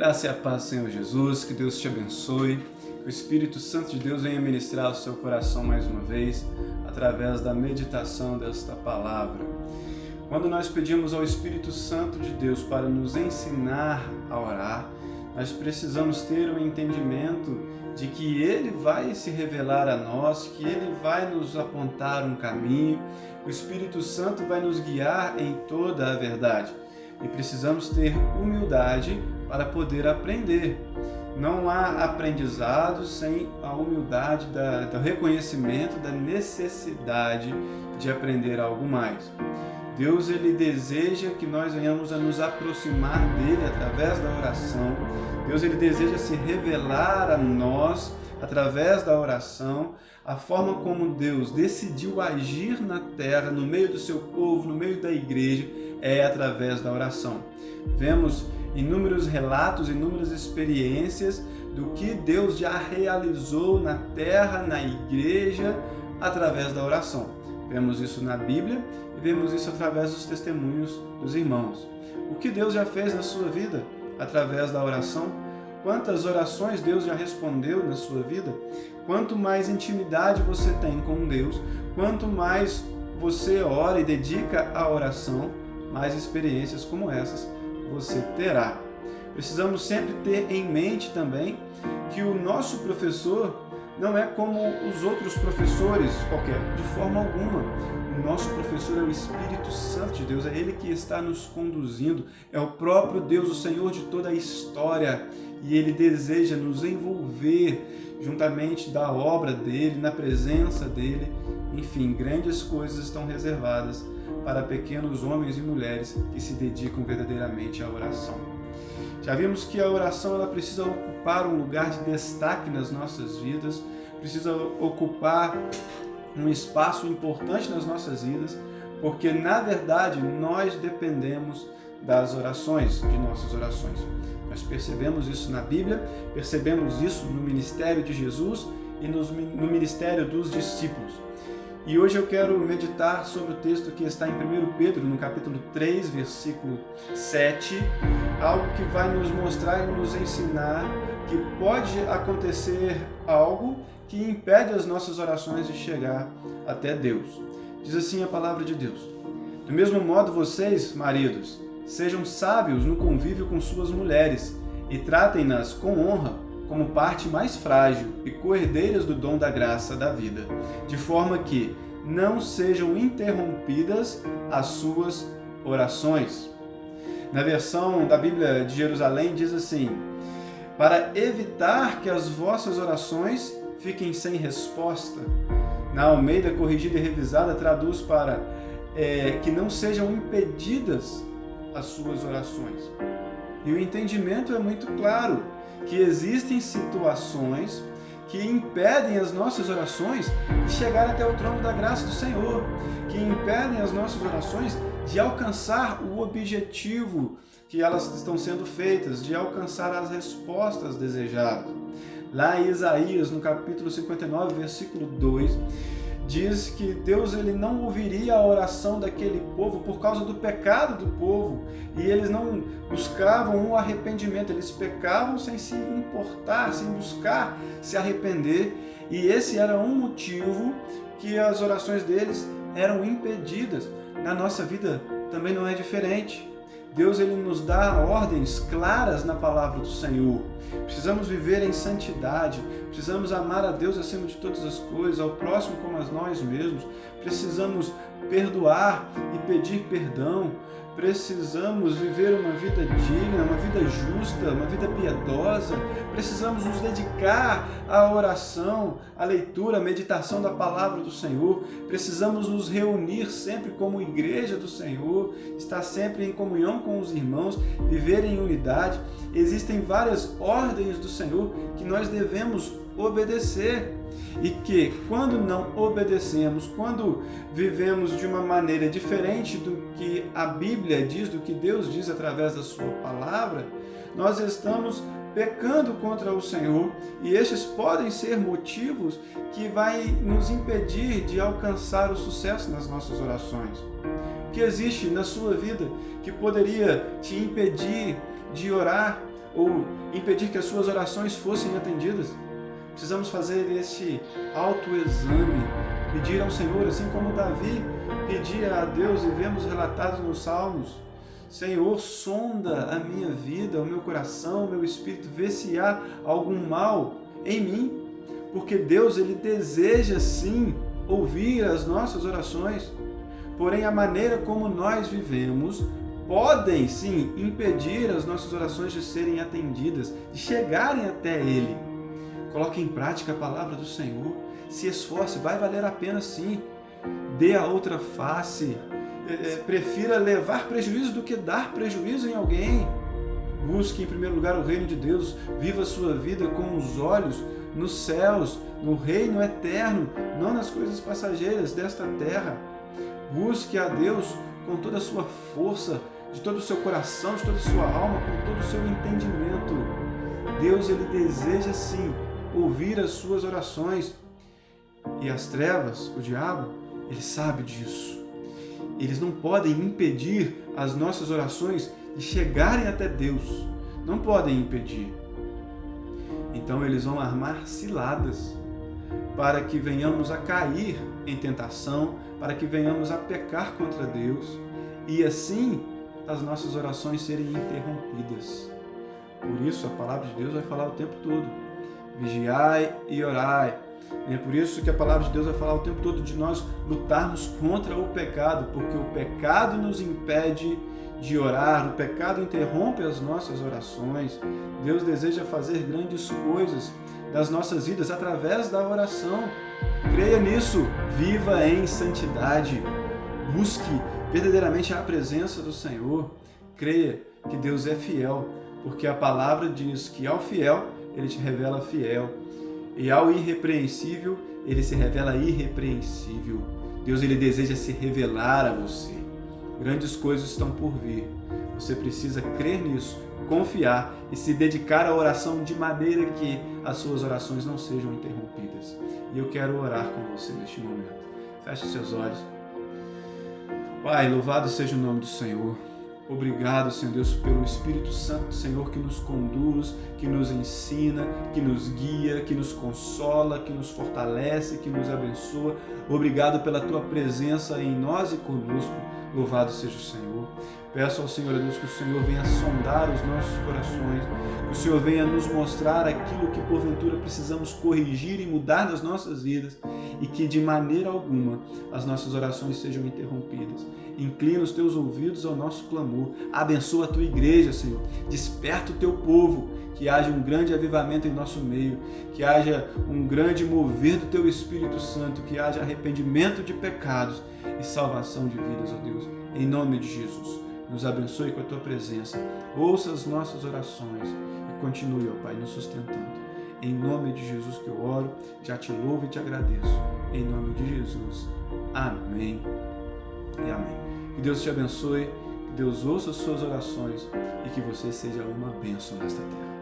Graça e a paz do Senhor Jesus, que Deus te abençoe, que o Espírito Santo de Deus venha ministrar o seu coração mais uma vez, através da meditação desta palavra. Quando nós pedimos ao Espírito Santo de Deus para nos ensinar a orar, nós precisamos ter o entendimento de que Ele vai se revelar a nós, que Ele vai nos apontar um caminho, o Espírito Santo vai nos guiar em toda a verdade. E precisamos ter humildade para poder aprender. Não há aprendizado sem a humildade do reconhecimento da necessidade de aprender algo mais. Deus, Ele deseja que nós venhamos a nos aproximar dEle através da oração. Deus, Ele deseja se revelar a nós através da oração. A forma como Deus decidiu agir na terra, no meio do seu povo, no meio da igreja, é através da oração. Vemos inúmeros relatos, inúmeras experiências do que Deus já realizou na terra, na igreja, através da oração. Vemos isso na Bíblia e vemos isso através dos testemunhos dos irmãos. O que Deus já fez na sua vida através da oração? Quantas orações Deus já respondeu na sua vida? Quanto mais intimidade você tem com Deus, quanto mais você ora e dedica à oração, mais experiências como essas você terá. Precisamos sempre ter em mente também que o nosso professor não é como os outros professores qualquer, de forma alguma. O nosso professor é o Espírito Santo de Deus, é Ele que está nos conduzindo, é o próprio Deus, o Senhor de toda a história, e Ele deseja nos envolver juntamente da obra dEle, na presença dEle. Enfim, grandes coisas estão reservadas para pequenos homens e mulheres que se dedicam verdadeiramente à oração. Já vimos que a oração ela precisa ocupar um lugar de destaque nas nossas vidas, precisa ocupar um espaço importante nas nossas vidas, porque na verdade nós dependemos das orações, de nossas orações. Nós percebemos isso na Bíblia, percebemos isso no ministério de Jesus e no ministério dos discípulos. E hoje eu quero meditar sobre o texto que está em 1 Pedro, no capítulo 3, versículo 7, algo que vai nos mostrar e nos ensinar que pode acontecer algo que impede as nossas orações de chegar até Deus. Diz assim a palavra de Deus: do mesmo modo vocês, maridos, sejam sábios no convívio com suas mulheres e tratem-nas com honra, como parte mais frágil e co-herdeiras do dom da graça da vida, de forma que não sejam interrompidas as suas orações. Na versão da Bíblia de Jerusalém diz assim: para evitar que as vossas orações fiquem sem resposta. Na Almeida Corrigida e Revisada traduz para que não sejam impedidas as suas orações. E o entendimento é muito claro, que existem situações que impedem as nossas orações de chegar até o trono da graça do Senhor, que impedem as nossas orações de alcançar o objetivo que elas estão sendo feitas, de alcançar as respostas desejadas. Lá em Isaías, no capítulo 59, versículo 2, diz que Deus ele não ouviria a oração daquele povo por causa do pecado do povo, e eles não buscavam um arrependimento, eles pecavam sem se importar, sem buscar se arrepender, e esse era um motivo que as orações deles eram impedidas. Na nossa vida também não é diferente. Deus ele nos dá ordens claras na palavra do Senhor. Precisamos viver em santidade, precisamos amar a Deus acima de todas as coisas, ao próximo como a nós mesmos, precisamos perdoar e pedir perdão, precisamos viver uma vida digna, uma vida justa, uma vida piedosa, precisamos nos dedicar à oração, à leitura, à meditação da palavra do Senhor, precisamos nos reunir sempre como igreja do Senhor, estar sempre em comunhão com os irmãos, viver em unidade. Existem várias ordens do Senhor que nós devemos obedecer. E que quando não obedecemos, quando vivemos de uma maneira diferente do que a Bíblia diz, do que Deus diz através da sua palavra, nós estamos pecando contra o Senhor, e estes podem ser motivos que vai nos impedir de alcançar o sucesso nas nossas orações. O que existe na sua vida que poderia te impedir de orar? ou impedir que as suas orações fossem atendidas. Precisamos fazer este autoexame, pedir ao Senhor, assim como Davi pedia a Deus e vemos relatado nos Salmos: Senhor, sonda a minha vida, o meu coração, o meu espírito, vê se há algum mal em mim, porque Deus, Ele deseja sim ouvir as nossas orações, porém a maneira como nós vivemos podem sim impedir as nossas orações de serem atendidas, de chegarem até Ele. Coloque em prática a palavra do Senhor, se esforce, vai valer a pena sim. Dê a outra face, prefira levar prejuízo do que dar prejuízo em alguém. Busque em primeiro lugar o reino de Deus, viva a sua vida com os olhos nos céus, no reino eterno, não nas coisas passageiras desta terra. Busque a Deus com toda a sua força, de todo o seu coração, de toda a sua alma, com todo o seu entendimento. Deus, Ele deseja sim ouvir as suas orações. E as trevas, o diabo, ele sabe disso. Eles não podem impedir as nossas orações de chegarem até Deus. Não podem impedir. Então eles vão armar ciladas para que venhamos a cair em tentação, para que venhamos a pecar contra Deus e assim as nossas orações serem interrompidas. Por isso a palavra de Deus vai falar o tempo todo: vigiai e orai. É por isso que a palavra de Deus vai falar o tempo todo de nós lutarmos contra o pecado, porque o pecado nos impede de orar, o pecado interrompe as nossas orações. Deus deseja fazer grandes coisas das nossas vidas através da oração. Creia nisso, viva em santidade, busque verdadeiramente a presença do Senhor. Creia que Deus é fiel, porque a palavra diz que ao fiel Ele te revela fiel, e ao irrepreensível Ele se revela irrepreensível. Deus, Ele deseja se revelar a você. Grandes coisas estão por vir. Você precisa crer nisso, confiar e se dedicar à oração de maneira que as suas orações não sejam interrompidas. E eu quero orar com você neste momento. Feche seus olhos. Pai, louvado seja o nome do Senhor. Obrigado, Senhor Deus, pelo Espírito Santo, Senhor, que nos conduz, que nos ensina, que nos guia, que nos consola, que nos fortalece, que nos abençoa. Obrigado pela Tua presença em nós e conosco. Louvado seja o Senhor. Peço ao Senhor Deus que o Senhor venha sondar os nossos corações, que o Senhor venha nos mostrar aquilo que porventura precisamos corrigir e mudar nas nossas vidas e que de maneira alguma as nossas orações sejam interrompidas. Inclina os Teus ouvidos ao nosso clamor. Abençoa a Tua igreja, Senhor. Desperta o Teu povo, que haja um grande avivamento em nosso meio, que haja um grande mover do Teu Espírito Santo, que haja arrependimento de pecados e salvação de vidas, ó Deus. Em nome de Jesus, nos abençoe com a Tua presença. Ouça as nossas orações e continue, ó Pai, nos sustentando. Em nome de Jesus que eu oro, já te louvo e te agradeço. Em nome de Jesus. Amém e amém. Que Deus te abençoe, que Deus ouça as suas orações e que você seja uma bênção nesta terra.